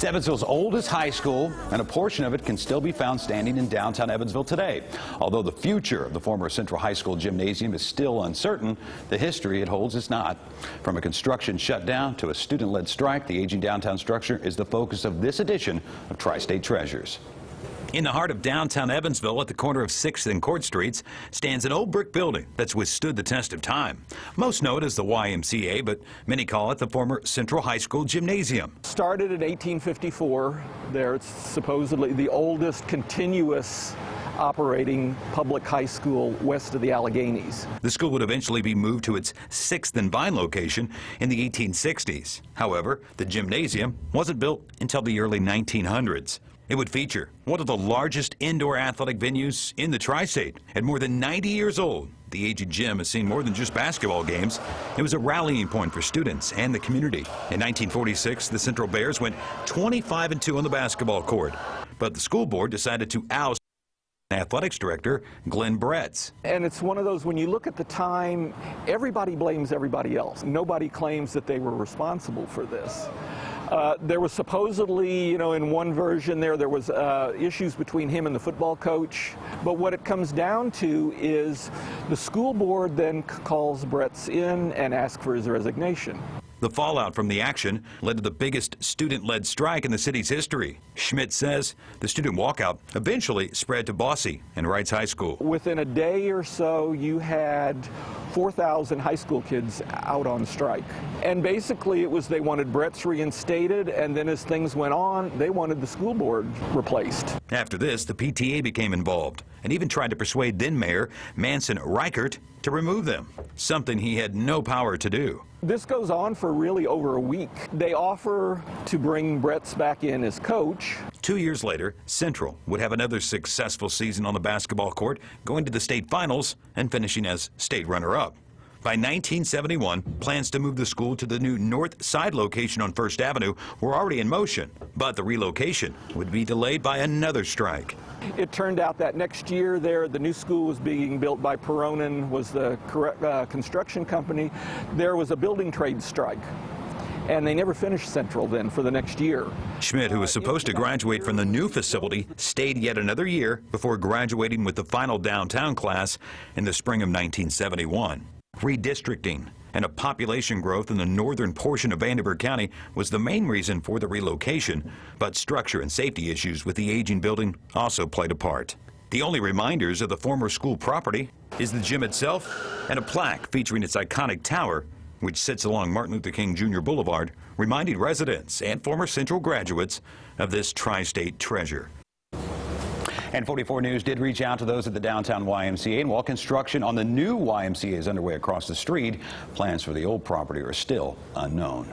It's Evansville's oldest high school, and a portion of it can still be found standing in downtown Evansville today. Although the future of the former Central High School Gymnasium is still uncertain, the history it holds is not. From a construction shutdown to a student-led strike, the aging downtown structure is the focus of this edition of Tri-State Treasures. In the heart of downtown Evansville, at the corner of 6th and Court Streets, stands an old brick building that's withstood the test of time. Most know it as the YMCA, but many call it the former Central High School Gymnasium. Started in 1854. There, it's supposedly the oldest continuous operating public high school west of the Alleghenies. The school would eventually be moved to its 6th and Vine location in the 1860s. However, the gymnasium wasn't built until the early 1900s. It would feature one of the largest indoor athletic venues in the Tri-State. At more than 90 years old, the aged gym has seen more than just basketball games. It was a rallying point for students and the community. In 1946, the Central Bears went 25-2 on the basketball court, but the school board decided to oust athletics director Glenn Bretz. And it's one of those, when you look at the time, everybody blames everybody else. Nobody claims that they were responsible for this. There was supposedly, in one version there was issues between him and the football coach. But what it comes down to is the school board then calls Bretz in and asks for his resignation. The fallout from the action led to the biggest student-led strike in the city's history. Schmidt says the student walkout eventually spread to Bosse and Wrights High School. Within a day or so, you had 4,000 high school kids out on strike. And basically it was they wanted Bretz reinstated, and then as things went on, they wanted the school board replaced. After this, the PTA became involved and even tried to persuade then-Mayor Manson Reichert to remove them, something he had no power to do. This goes on for really over a week. They offer to bring Bretz back in as coach. 2 years later, Central would have another successful season on the basketball court, going to the state finals and finishing as state runner-up. By 1971, plans to move the school to the new North Side location on First Avenue were already in motion, but the relocation would be delayed by another strike. It turned out that next year the new school was being built by Peronin, was the construction company. There was a building trade strike, and they never finished Central then for the next year. Schmidt, who was supposed to graduate from the new facility, stayed yet another year before graduating with the final downtown class in the spring of 1971. Redistricting and a population growth in the northern portion of Vanderburgh County was the main reason for the relocation, but structure and safety issues with the aging building also played a part. The only reminders of the former school property is the gym itself and a plaque featuring its iconic tower, which sits along Martin Luther King Jr. Boulevard, reminding residents and former Central graduates of this tri-state treasure. And 44 News did reach out to those at the downtown YMCA, and while construction on the new YMCA is underway across the street, plans for the old property are still unknown.